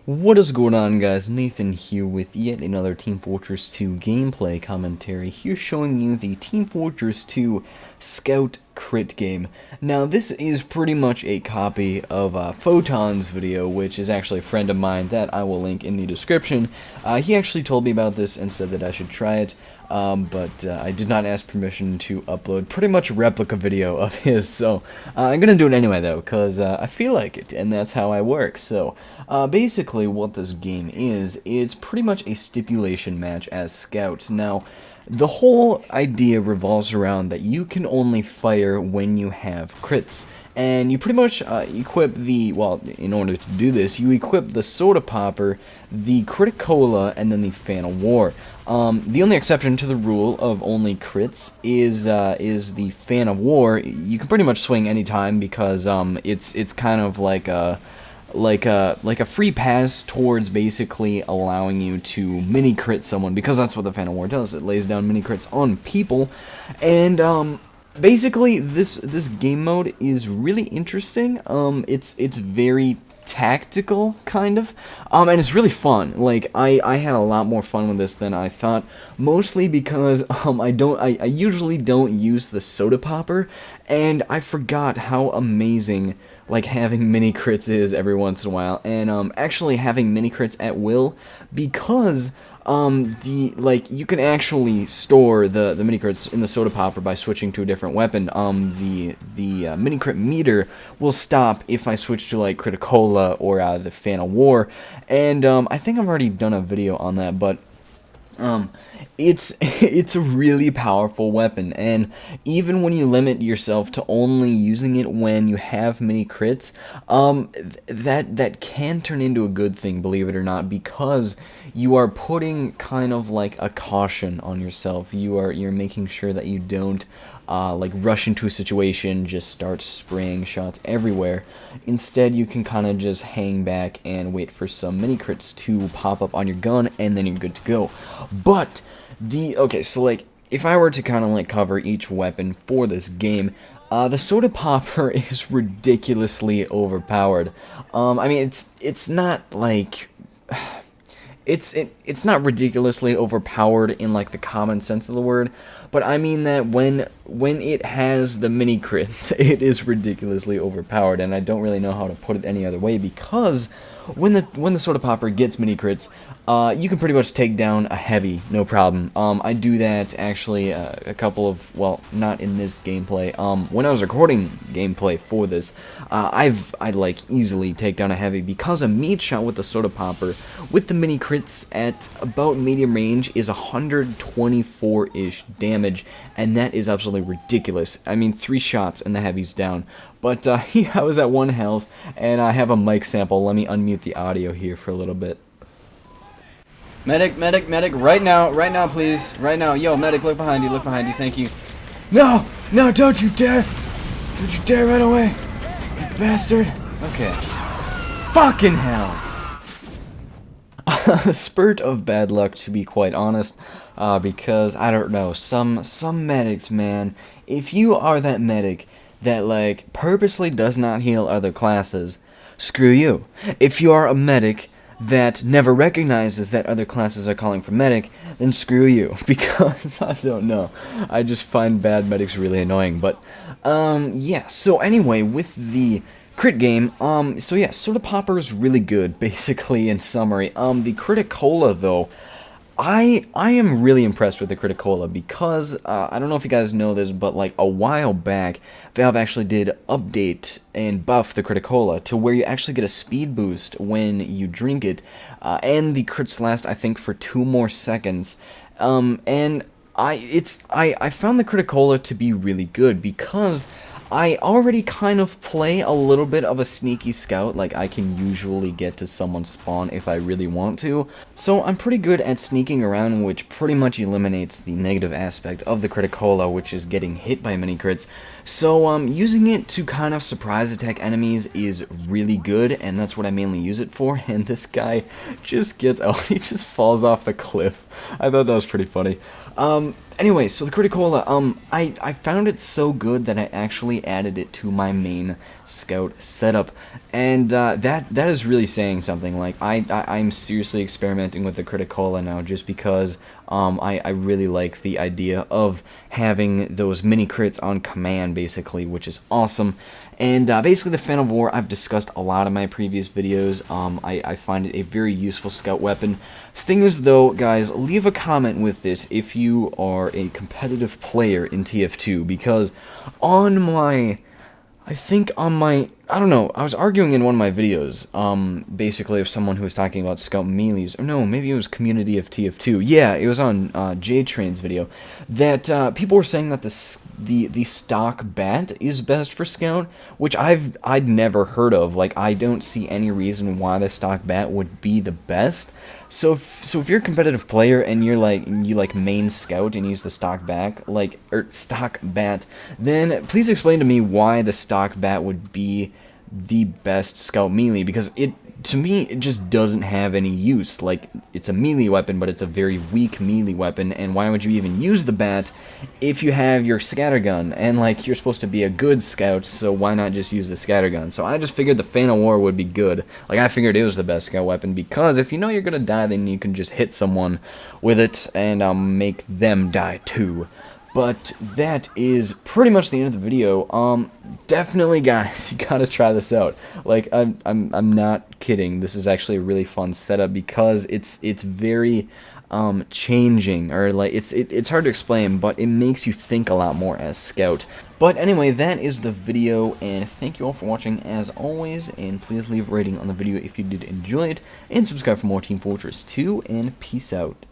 What is going on, guys? Nathan here with yet another Team Fortress 2 gameplay commentary, here showing you the Team Fortress 2 Scout Crit game. Now, this is pretty much a copy of Photon's video, which is actually a friend of mine that I will link in the description. He actually told me about this and said that I should try it, but I did not ask permission to upload pretty much a replica video of his, so I'm gonna do it anyway though, because I feel like it, and that's how I work. So basically what this game is, it's pretty much a stipulation match as scouts. Now, the whole idea revolves around that you can only fire when you have crits. And you pretty much equip the, well, in order to do this, you equip the Soda Popper, the Criticola, and then the Fan of War. The only exception to the rule of only crits is the Fan of War. You can pretty much swing anytime because it's kind of like a free pass towards basically allowing you to mini crit someone, because that's what the Fan of War does. It lays down mini crits on people, and basically this game mode is really interesting. It's very tactical, kind of, and it's really fun. Like, I had a lot more fun with this than I thought, mostly because I usually don't use the Soda Popper, and I forgot how amazing like having mini crits is every once in a while, and actually having mini crits at will, because you can actually store the mini crits in the Soda Popper by switching to a different weapon. The mini crit meter will stop if I switch to like Criticola or the Fan of War, and I think I've already done a video on that, but it's a really powerful weapon, and even when you limit yourself to only using it when you have many crits, that can turn into a good thing, believe it or not, because you are putting kind of like a caution on yourself. You're making sure that you don't like rush into a situation, just start spraying shots everywhere. Instead, you can kind of just hang back and wait for some mini crits to pop up on your gun, and then you're good to go. But okay, so like if I were to kind of like cover each weapon for this game, the Soda Popper is ridiculously overpowered. I mean, it's not like it's not ridiculously overpowered in like the common sense of the word, but I mean that when it has the mini crits, it is ridiculously overpowered, and I don't really know how to put it any other way, because when the Soda Popper gets mini crits, you can pretty much take down a heavy, no problem. I do that actually a couple of, well, not in this gameplay. When I was recording gameplay for this, I like easily take down a heavy, because a meat shot with the Soda Popper with the mini crits at about medium range is 124-ish damage, and that is absolutely ridiculous. I mean, 3 shots and the heavy's down. But I was at 1 health, and I have a mic sample. Let me unmute the audio here for a little bit. Medic, right now, please. Right now. Yo, medic, look behind you, thank you. No, don't you dare! Don't you dare run away, you bastard! Okay. Fucking hell! A spurt of bad luck, to be quite honest, because, I don't know, some medics, man, if you are that medic that, like, purposely does not heal other classes, screw you. If you are a medic that never recognizes that other classes are calling for medic, then screw you, because I don't know, I just find bad medics really annoying. But yeah, so anyway, with the crit game, so yeah, Soda Popper is really good, basically, in summary. The Criticola, though, I am really impressed with the Criticola, because I don't know if you guys know this, but like a while back, Valve actually did update and buff the Criticola to where you actually get a speed boost when you drink it, and the crits last, I think, for 2 more seconds. And I found the Criticola to be really good, because I already kind of play a little bit of a sneaky scout. Like, I can usually get to someone's spawn if I really want to, so I'm pretty good at sneaking around, which pretty much eliminates the negative aspect of the Criticola, which is getting hit by mini crits. So using it to kind of surprise attack enemies is really good, and that's what I mainly use it for. And this guy just gets, oh, he just falls off the cliff. I thought that was pretty funny. Anyway, so the Criticola, I found it so good that I actually added it to my main scout setup, and that is really saying something. Like I'm seriously experimenting with the Criticola now, just because I really like the idea of having those mini crits on command, basically, which is awesome. And basically, the Fan of War I've discussed a lot in my previous videos. I find it a very useful scout weapon. Thing is, though, guys, leave a comment with this if you are a competitive player in TF2, because on my... I don't know, I was arguing in one of my videos, basically of someone who was talking about scout melees, or no, maybe it was Community of TF2, yeah, it was on J-Train's video, that people were saying that the stock bat is best for scout, which I'd never heard of. Like, I don't see any reason why the stock bat would be the best. So if you're a competitive player and you like main scout and use the stock stock bat, then please explain to me why the stock bat would be the best scout melee, because to me it just doesn't have any use. Like, it's a melee weapon, but it's a very weak melee weapon, and why would you even use the bat if you have your scattergun? And like, you're supposed to be a good scout, so why not just use the scattergun? So I just figured the Fan of War would be good. Like, I figured it was the best scout weapon, because if you know you're gonna die, then you can just hit someone with it and make them die too. But that is pretty much the end of the video. Definitely, guys, you gotta try this out. Like, I'm not kidding. This is actually a really fun setup, because it's very changing, or like it's hard to explain, but it makes you think a lot more as scout. But anyway, that is the video, and thank you all for watching as always, and please leave a rating on the video if you did enjoy it, and subscribe for more Team Fortress 2, and peace out.